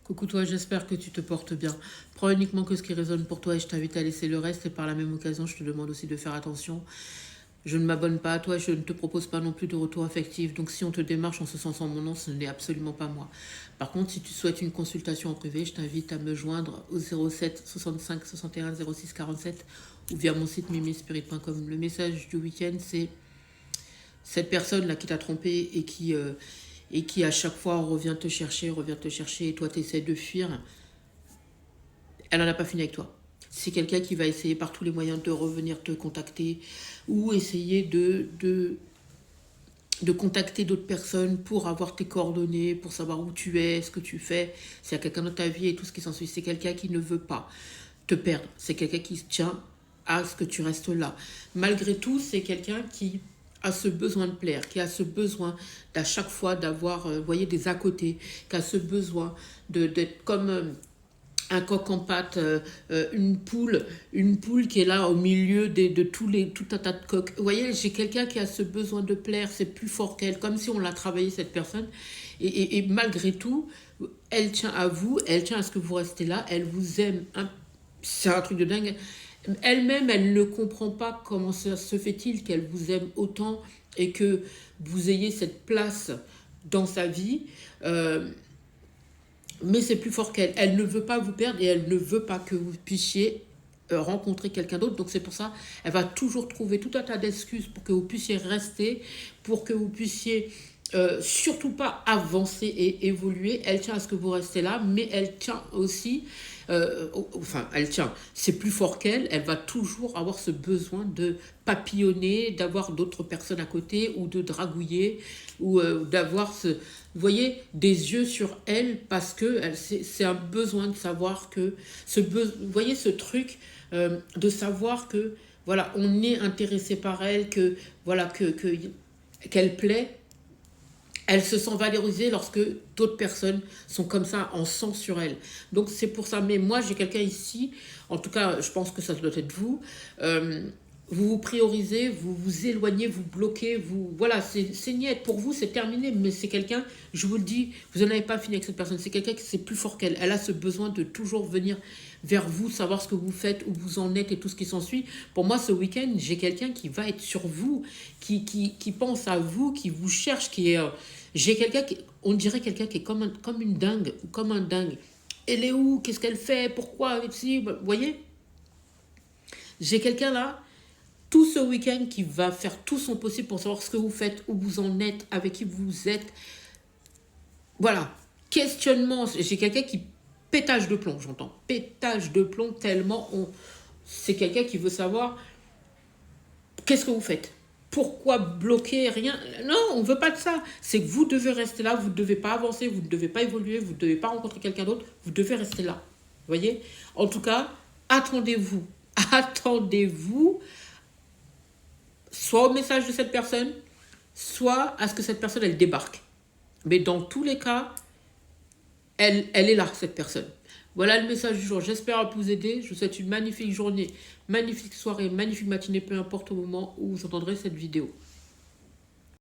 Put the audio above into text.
Coucou toi, j'espère que tu te portes bien. Prends uniquement que ce qui résonne pour toi et je t'invite à laisser le reste. Et par la même occasion, je te demande aussi de faire attention. Je ne m'abonne pas à toi, je ne te propose pas non plus de retour affectif. Donc si on te démarche en se sentant mon nom, ce n'est absolument pas moi. Par contre, si tu souhaites une consultation en privé, je t'invite à me joindre au 07 65 61 06 47 ou via mon site mimispirit.com. Le message du week-end, c'est cette personne-là qui t'a trompé et qui à chaque fois revient te chercher, et toi tu essaies de fuir, elle n'en a pas fini avec toi. C'est quelqu'un qui va essayer par tous les moyens de revenir te contacter ou essayer de contacter d'autres personnes pour avoir tes coordonnées, pour savoir où tu es, ce que tu fais, s'il y a quelqu'un dans ta vie et tout ce qui s'ensuit. C'est quelqu'un qui ne veut pas te perdre. C'est quelqu'un qui tient à ce que tu restes là. Malgré tout, c'est quelqu'un qui a ce besoin de plaire, qui a ce besoin d'à chaque fois d'avoir, voyez, des à côté, qui a ce besoin d'être comme un coq en pâte, une poule qui est là au milieu de tout un tas de coqs. Vous voyez, j'ai quelqu'un qui a ce besoin de plaire, c'est plus fort qu'elle, comme si on l'a travaillé cette personne. Et malgré tout, elle tient à vous, elle tient à ce que vous restez là, elle vous aime. C'est un truc de dingue. Elle-même, elle ne comprend pas comment ça se fait-il qu'elle vous aime autant et que vous ayez cette place dans sa vie. Mais c'est plus fort qu'elle. Elle ne veut pas vous perdre et elle ne veut pas que vous puissiez rencontrer quelqu'un d'autre. Donc c'est pour ça, elle va toujours trouver tout un tas d'excuses pour que vous puissiez rester, pour que vous puissiez surtout pas avancer et évoluer. Elle tient à ce que vous restez là, mais elle tient aussi, elle tient, c'est plus fort qu'elle, elle va toujours avoir ce besoin de papillonner, d'avoir d'autres personnes à côté ou de dragouiller ou d'avoir ce, vous voyez, des yeux sur elle parce que c'est un besoin de savoir que, vous voyez ce truc de savoir que, voilà, on est intéressé par elle, que, voilà, qu'elle plaît. Elle se sent valorisée lorsque d'autres personnes sont comme ça en sang sur elle. Donc c'est pour ça. Mais moi j'ai quelqu'un ici, en tout cas je pense que ça doit être vous. Vous vous priorisez, vous vous éloignez, vous bloquez, vous voilà, c'est niette. Pour vous c'est terminé, mais c'est quelqu'un, je vous le dis, vous n'en avez pas fini avec cette personne. C'est quelqu'un qui c'est plus fort qu'elle. Elle a ce besoin de toujours venir vers vous, savoir ce que vous faites, où vous en êtes et tout ce qui s'ensuit. Pour moi, ce week-end, j'ai quelqu'un qui va être sur vous, qui pense à vous, qui vous cherche, qui est... j'ai quelqu'un qui... On dirait quelqu'un qui est comme une dingue, ou comme un dingue. Elle est où? Qu'est-ce qu'elle fait? Pourquoi? Vous voyez? J'ai quelqu'un là, tout ce week-end, qui va faire tout son possible pour savoir ce que vous faites, où vous en êtes, avec qui vous êtes. Voilà. Questionnement. J'ai quelqu'un qui pétage de plomb, j'entends. Pétage de plomb tellement c'est quelqu'un qui veut savoir qu'est-ce que vous faites. Pourquoi bloquer? Rien. Non, on ne veut pas de ça. C'est que vous devez rester là, vous ne devez pas avancer, vous ne devez pas évoluer, vous ne devez pas rencontrer quelqu'un d'autre, vous devez rester là. Vous voyez? En tout cas, attendez-vous. Attendez-vous soit au message de cette personne, soit à ce que cette personne, elle débarque. Mais dans tous les cas, elle est là, cette personne. Voilà le message du jour. J'espère vous aider. Je vous souhaite une magnifique journée, magnifique soirée, magnifique matinée, peu importe au moment où vous entendrez cette vidéo.